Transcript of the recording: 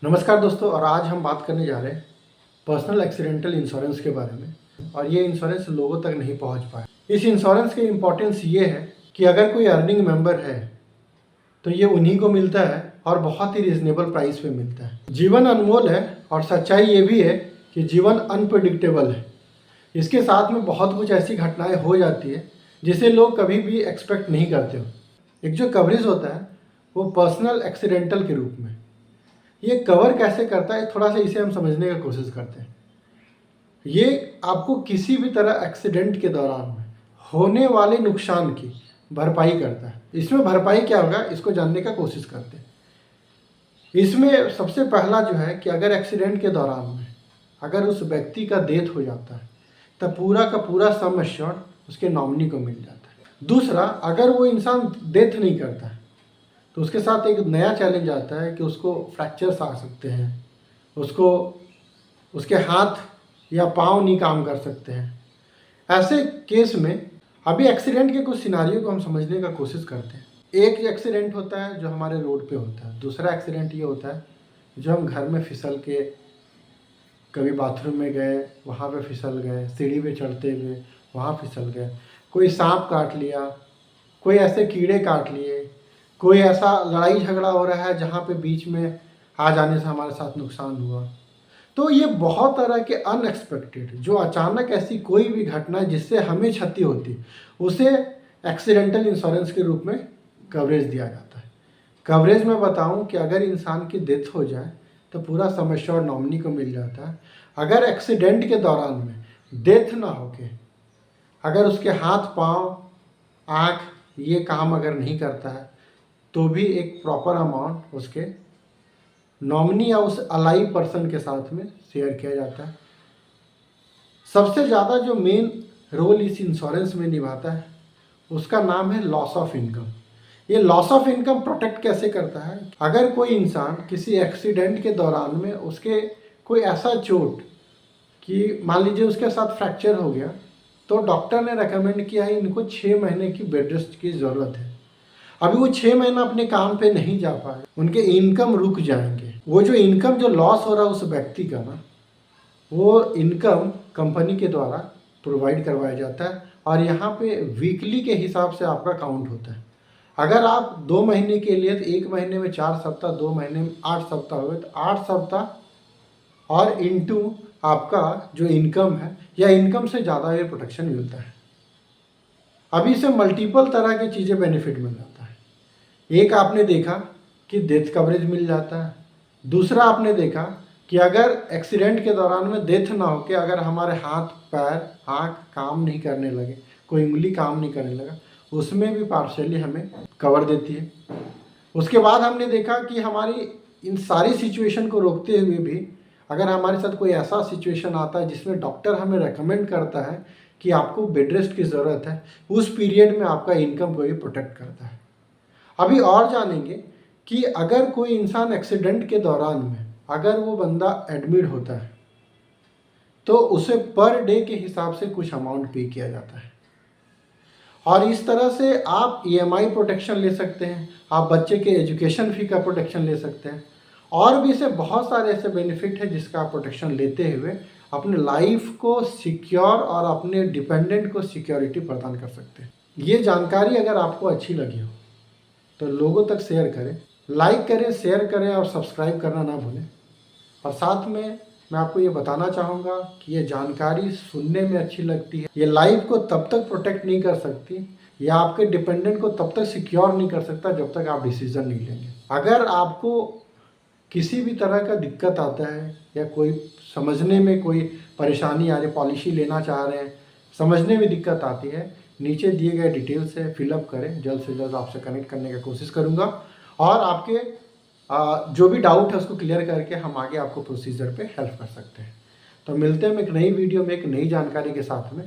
नमस्कार दोस्तों, और आज हम बात करने जा रहे हैं पर्सनल एक्सीडेंटल इंश्योरेंस के बारे में। और ये इंश्योरेंस लोगों तक नहीं पहुंच पाया। इस इंश्योरेंस की इम्पोर्टेंस ये है कि अगर कोई अर्निंग मेंबर है तो ये उन्हीं को मिलता है और बहुत ही रिजनेबल प्राइस पे मिलता है। जीवन अनमोल है और सच्चाई ये भी है कि जीवन अनप्रेडिक्टेबल है। इसके साथ में बहुत कुछ ऐसी घटनाएं हो जाती है जिसे लोग कभी भी एक्सपेक्ट नहीं करते हो। एक जो कवरेज होता है वो पर्सनल एक्सीडेंटल के रूप में ये कवर कैसे करता है, थोड़ा सा इसे हम समझने की कोशिश करते हैं। ये आपको किसी भी तरह एक्सीडेंट के दौरान में होने वाले नुकसान की भरपाई करता है। इसमें भरपाई क्या होगा, इसको जानने का कोशिश करते हैं। इसमें सबसे पहला जो है कि अगर एक्सीडेंट के दौरान में अगर उस व्यक्ति का डेथ हो जाता है तब पूरा का पूरा सम एश्योर्ड उसके नॉमिनी को मिल जाता है। दूसरा, अगर वो इंसान डेथ नहीं करता है तो उसके साथ एक नया चैलेंज आता है कि उसको फ्रैक्चर्स आ सकते हैं, उसको उसके हाथ या पाँव नहीं काम कर सकते हैं। ऐसे केस में अभी एक्सीडेंट के कुछ सिनारियों को हम समझने का कोशिश करते हैं। एक एक्सीडेंट होता है जो हमारे रोड पे होता है। दूसरा एक्सीडेंट ये होता है जो हम घर में फिसल के, कभी बाथरूम में गए वहाँ पे फिसल गए, सीढ़ी पे चढ़ते हुए वहाँ फिसल गए, कोई सांप काट लिया, कोई ऐसे कीड़े काट लिए, कोई ऐसा लड़ाई झगड़ा हो रहा है जहाँ पे बीच में आ जाने से हमारे साथ नुकसान हुआ। तो ये बहुत तरह के अनएक्सपेक्टेड, जो अचानक ऐसी कोई भी घटना जिससे हमें क्षति होती, उसे एक्सीडेंटल इंश्योरेंस के रूप में कवरेज दिया जाता है। कवरेज में बताऊं कि अगर इंसान की डेथ हो जाए तो पूरा सम एश्योर्ड नॉमिनी को मिल जाता है। अगर एक्सीडेंट के दौरान में डेथ ना होके अगर उसके हाथ पाँव आँख ये काम अगर नहीं करता है तो भी एक प्रॉपर अमाउंट उसके नॉमिनी या उस अलाइव पर्सन के साथ में शेयर किया जाता है। सबसे ज़्यादा जो मेन रोल इस इंश्योरेंस में निभाता है उसका नाम है लॉस ऑफ इनकम। ये लॉस ऑफ इनकम प्रोटेक्ट कैसे करता है, अगर कोई इंसान किसी एक्सीडेंट के दौरान में उसके कोई ऐसा चोट कि मान लीजिए उसके साथ फ्रैक्चर हो गया तो डॉक्टर ने रेकमेंड किया है इनको 6 महीने की बेड रेस्ट की ज़रूरत है। अभी वो 6 महीना अपने काम पे नहीं जा पाए, उनके इनकम रुक जाएंगे। वो जो इनकम जो लॉस हो रहा है उस व्यक्ति का ना, वो इनकम कंपनी के द्वारा प्रोवाइड करवाया जाता है और यहाँ पे वीकली के हिसाब से आपका काउंट होता है। अगर आप 2 महीने के लिए तो 1 महीने में 4 सप्ताह, 2 महीने में 8 सप्ताह हुए तो 8 सप्ताह और इनटू आपका जो इनकम है या इनकम से ज़्यादा ये प्रोटेक्शन मिलता है। अभी से मल्टीपल तरह की चीज़ें बेनिफिट मिल जाता है। एक आपने देखा कि डेथ कवरेज मिल जाता है। दूसरा आपने देखा कि अगर एक्सीडेंट के दौरान में डेथ ना हो के अगर हमारे हाथ पैर आँख काम नहीं करने लगे, कोई उंगली काम नहीं करने लगा, उसमें भी पार्शियली हमें कवर देती है। उसके बाद हमने देखा कि हमारी इन सारी सिचुएशन को रोकते हुए भी अगर हमारे साथ कोई ऐसा सिचुएशन आता है जिसमें डॉक्टर हमें रेकमेंड करता है कि आपको बेड रेस्ट की ज़रूरत है, उस पीरियड में आपका इनकम को भी प्रोटेक्ट करता है। अभी और जानेंगे कि अगर कोई इंसान एक्सीडेंट के दौरान में अगर वो बंदा एडमिट होता है तो उसे पर डे के हिसाब से कुछ अमाउंट पे किया जाता है। और इस तरह से आप ईएमआई प्रोटेक्शन ले सकते हैं, आप बच्चे के एजुकेशन फी का प्रोटेक्शन ले सकते हैं, और भी इसे बहुत सारे ऐसे बेनिफिट है जिसका आप प्रोटेक्शन लेते हुए अपने लाइफ को सिक्योर और अपने डिपेंडेंट को सिक्योरिटी प्रदान कर सकते हैं। ये जानकारी अगर आपको अच्छी लगी हो तो लोगों तक शेयर करें, लाइक करें, शेयर करें और सब्सक्राइब करना ना भूलें। और साथ में मैं आपको ये बताना चाहूँगा कि ये जानकारी सुनने में अच्छी लगती है, ये लाइफ को तब तक प्रोटेक्ट नहीं कर सकती या आपके डिपेंडेंट को तब तक सिक्योर नहीं कर सकता जब तक आप डिसीज़न नहीं लेंगे। अगर आपको किसी भी तरह का दिक्कत आता है या कोई समझने में कोई परेशानी आ रही, पॉलिसी लेना चाह रहे हैं, समझने में दिक्कत आती है, नीचे दिए गए डिटेल से फिलअप करें। जल्द से जल्द आपसे कनेक्ट करने की कोशिश करूँगा और आपके जो भी डाउट है उसको क्लियर करके हम आगे आपको प्रोसीजर पे हेल्प कर सकते हैं। तो मिलते हैं हम एक नई वीडियो में एक नई जानकारी के साथ में।